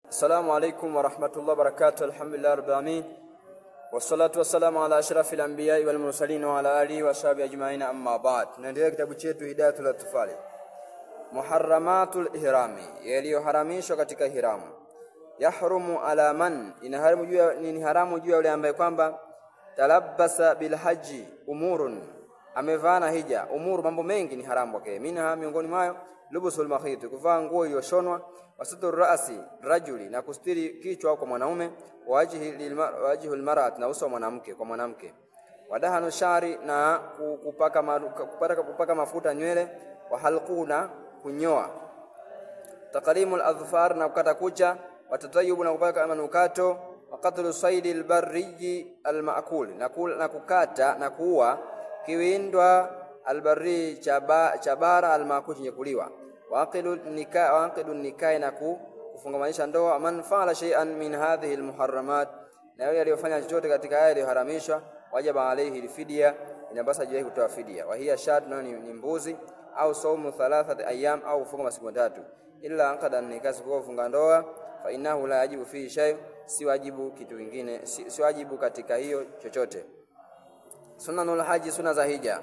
السلام عليكم ورحمة الله وبركاته. الحمد لله رب العالمين والصلاة والسلام على أشرف الأنبياء والمرسلين وعلى آله وصحبه أجمعين. أما بعد, tunaendelea kitabu chetu Hidayatul Atfal, Muharramatul Ihrami, yaliyoharamishwa katika ihramu. Yahrumu ala man, inaharamu juu, ni haramu juu ya yule ambaye kwamba talabbasa bil haji umurun, amevana hija. Umuru, mambo mengi ni haramu kwake. Minha, miongoni mwayo lubusul makhit, kuvaa nguo iliyoshonwa, wasatru ra'si rajuli, na kustiri kichwa kwa mwanaume, wajhul mar'at, na uso wa mwanamke kwa mwanamke, wadahanu shari, na kupaka mafuta nywele, wa halquna, kunyoa, taqlimul adhfar, na kukata kucha, watatayubu, na kupaka manukato, wa qatlu saydil barri almaakul, na kukata na kuua kiwindwa albarri chabara almaakul, chenye kuliwa, waqidu nikah, na kufungamanisha ndoa. Man fa'ala shay'an min hadhihi almuharramat, na yule aliyofanya chochote katika haya yaliyoharamishwa, wajaba alayhi alfidya, inabasa juu kutoa fidia. Wa hiya shad, ni mbuzi, au saumu thalathati ayyam, au funga masiku 3, illa anqada nikah, kufunga ndoa, fa innahu la yajibu fi shay, si wajibu kitu kingine, si wajibu katika hiyo chochote. Sunanul haji, sunna za hija.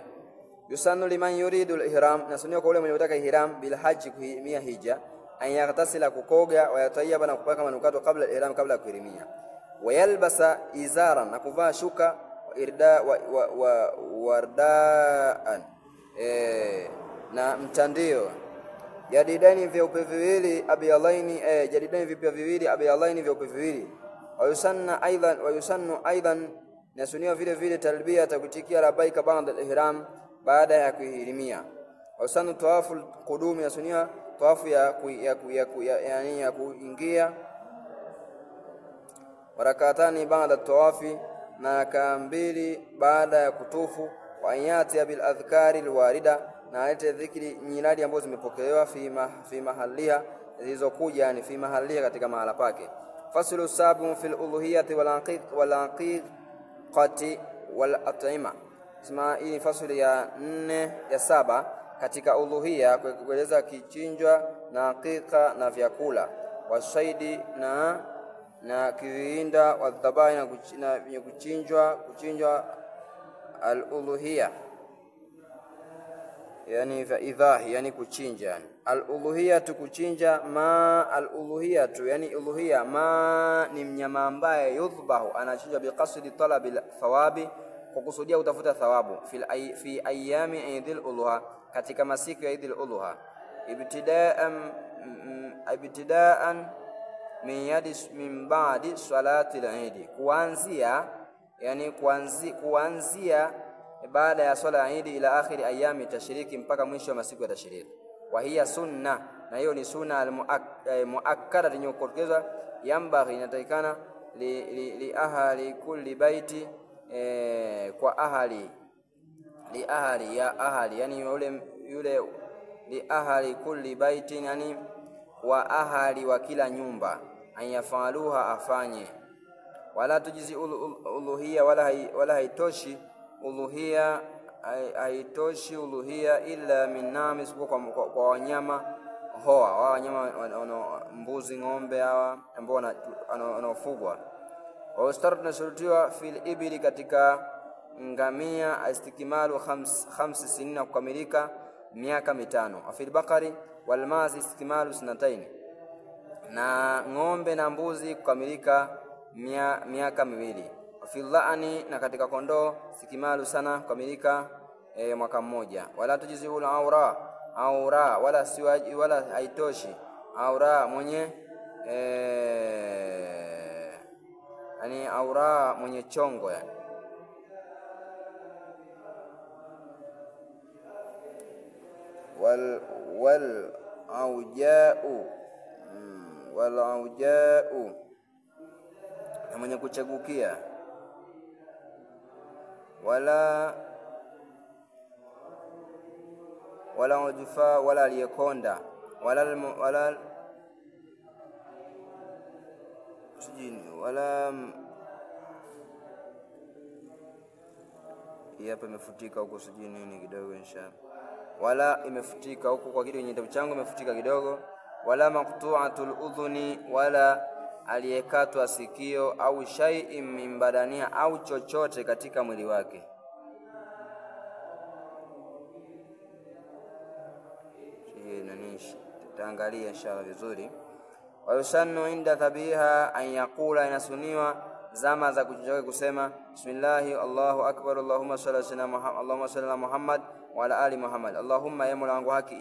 Yusannu liman yuridu al-ihram, na sunniwa kwa yule mwenye kutaka ihram bil haji, kuhimia hija, an yaghtasila, kukoga, wa yatayyaba, na kupaka manukato kabla al-ihram, kabla kuhirimia, wa yalbasa izaran, na kuvaa shuka, wa wardaan, na mtandio, jadidani vyeupe viwili, abyalaini, jadidani vipya viwili, abyalaini vyeupe viwili. Wa yusannu aidan, na sunniwa vile vile talbia, takutikia labaika ba'da al-ihram, baada ya kuhirimia. Wasanu tawafu qudumi, yasunia tawafu ya kuingia, warakatani baada tawafi, na kambili baada ya kutufu, wa ayati bil adhkari alwarida, na alete dhikri nyiradi ambazo zimepokelewa fi mahaliha, zilizokuja yani fi mahaliha, katika mahala pake. Faslu sabu fil uluhiyati wal aqiqati wal at'ima. Sema hii ni fasuli ya 4 ya 7 katika uluhia, kueleza kichinjwa na hakika na vyakula, wasaidi na kiwinda, wadhabai, na kuchinjwa al-uluhia, yani idhahi, yani kuchinja. Al-uluhia kuchinja, ma al-uluhia yani uluhia, ma ni mnyama ambaye yudhbahu, anachinjwa biqasdi talabil thawabi, kukusudia utafuta thawabu, fi ayami Eidil Adha, katika masiku ya Eidil Adha, ibtidaan min ba'di salati al-Eid, kuanzia baada ya swala ya Eid, ila akhiri ayami tashriki, mpaka mwisho wa masiku ya tashriki. Wa hiya sunna, na hiyo ni sunna al-muakkada, yenye kuongezwa, yambaghi, inatakikana li ahli kulli baiti, kwa ahali, li ahali ya ahali, yani yule li ahali kulli baitin, yani wa ahali wa kila nyumba, ayafaluha, afanye. Wala tujizi uluhia, wala haitoshi uluhia, haitoshi uluhia illa min namis, kwa wanyama hoa, wanyama mbuzi, ng'ombe, hawa ambao wanaofugwa. Wa ustarna shurutiwa fil ibili, katika ngamia, istikmalu 5 sinina, kukamilika miaka 5. Afil bakari wal mazi istikmalu 2, na ng'ombe na mbuzi kukamilika miaka 2. Afil laani, na katika kondoo istikmalu sana, kukamilika mwaka 1. Wala tujiziul aura, wala haitoshi aura, mwenye yani aura, mwenye chongo, yani. wal aujau, na mwenye kuchagukia, wala ujufa, wala aliyekonda, wala hapa imefutika huko, sijui nini kidogo, inshallah. Wala imefutika huko kwa kitu yenye kitabu changu, imefutika kidogo. wala maqtu'atul udhuni, wala aliyekatwa sikio, au shay'in min badania, au chochote katika mwili wake. Tutaangalia inshallah vizuri. Wa yusannu inda dhabiha an yaqula, inasuniwa zama za kuchinja kusema bismillahi Allahu akbar, Allahumma salli ala sayyidina Muhammad, Allahumma salli ala Muhammad wa ala ali Muhammad. Allahumma ya Mola wangu haki,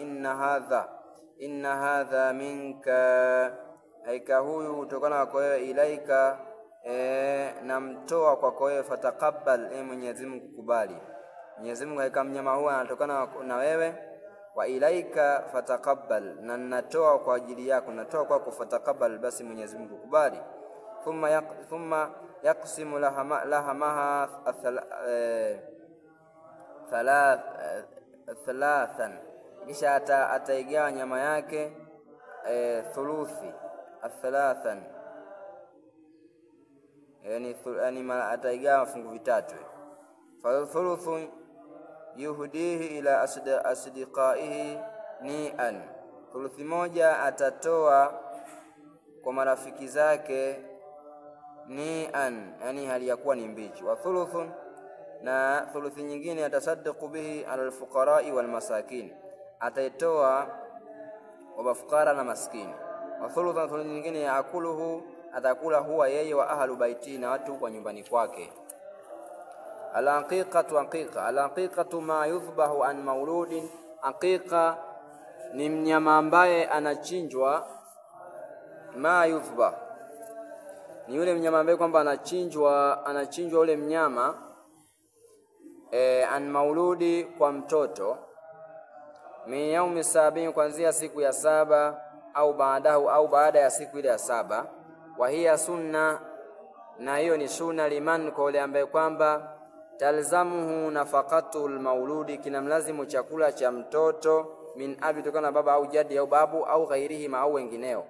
inna hadha minka, haika huyu kutokana kwa wewe, ilaika namtoa kwa wewe, fataqabbal, Mwenyezi Mungu kubali. Mwenyezi Mungu haika mnyama huwa anatokana na wewe, wa ilaika fataqabbal, na natoa kwa ajili yako, natoa kwako, fataqabbal, basi Mwenyezi Mungu kubali. Thumma yaqsimu lahamaha thalathan, kisha ataigawa nyama yake thuluthi, thalathan, yani ataigawa fungu vitatu. Fa thuluthu yuhdihi ila asdiqaihi ni'an, thuluthi moja atatoa kwa marafiki zake ni'an, yani hali ya kuwa ni mbichi. Wa thuluthun, na thuluthi nyingine atasaddaqu bihi ala alfuqara'i wal masakin, ataitoa kwa mafukara na maskini. Wa thuluthun, thuluthi nyingine yaakuluhu, atakula huwa yeye wa ahlu baiti, na watu kwa nyumbani kwake. Al-aqiqatu ma yudhbahu an mauludin, aqiqa ni mnyama ambaye anachinjwa, ma yudhbah ni yule mnyama ambaye kwamba anachinjwa ule mnyama an mauludi, kwa mtoto, min yaumi sabini, kuanzia siku ya 7, au baadahu, au baada ya siku ile ya 7. Wa hiya sunna, na hiyo ni sunna, liman, kwa yule ambaye kwamba talzamuhu nafaqatul mauludi, kinamlazimu chakula cha mtoto, min abi, tokana baba au jadi au babu, au ghairihi, au wengineo.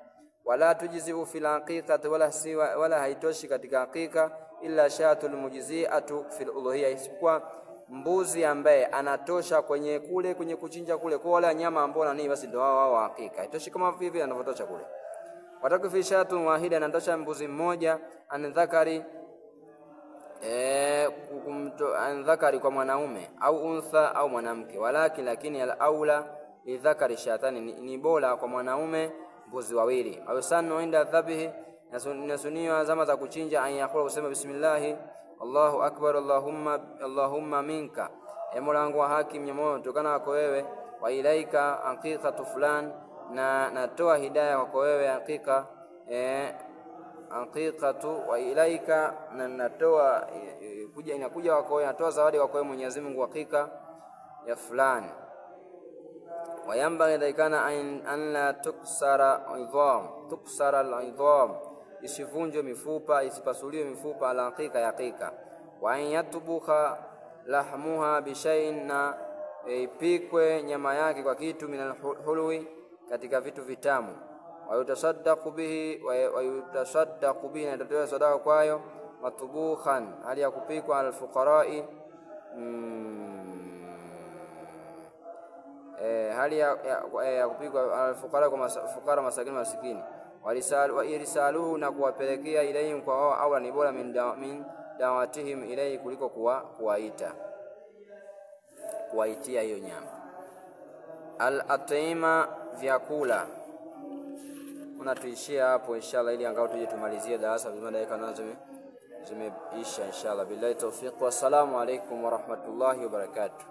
Wala tujiziu fil aqiqati, wala haitoshi katika aqiqa, illa shatul mujzi'atu fil uluhiyya, isipokuwa mbuzi ambaye anatosha kwenye kuchinja kule, kwa wala nyama ambao nani, basi ndio wao wa aqiqa, haitoshi kama vile anavyotosha kule. Watakufi shatun wahida, anatosha mbuzi mmoja, an-dhakari, an-dhakari kwa mwanaume, au untha, au mwanamke. Lakini al-aula lidhakari shatani, ni bora kwa mwanaume mbuzi wawili. Au sanu inda dhabihi, nasuniwa zama za kuchinja, an yaqula, kusema bismillah Allahu akbar, Allahumma minka, Mola wangu wa haki, mnyama kutokana kwako wewe, wa ilaika aqiqatu fulan, na natoa hidayah kwako wewe, aqiqatu, wa ilaika, na natoa inakuja kwako wewe, natoa zawadi kwako wewe Mwenyezi Mungu, aqiqa ya fulani. Wayambaghi daikana an la tuksara al-idham, isivunjwe mifupa, isipasuliwe mifupa, ala aqiqa ya aqiqa. Wa an yatbuha lahmuha bishay'in, na ipikwe nyama yake kwa kitu, min al-hulwi, katika vitu vitamu. Wa yutasaddaqu bihi, na itatolewa sadaka kwayo, matubukhan, hali ya kupikwa, al-fuqara'i, hali ya kupikwa al-fuqara, kwa fukara, masakini, masikini. Wa irsaluhu, na kuwapelekea ilayhim, kwa wao, au ni bora min dawatihim ilayhi, kuliko kuwaitia hiyo nyama. Al-at'ima, vyakula. Tuishia hapo inshallah, ili angao tuje tumalizie darasa, kwa dakika nazo zimeisha inshallah. Billahi tawfiq, wa assalamu alaykum wa rahmatullahi wa barakatuh.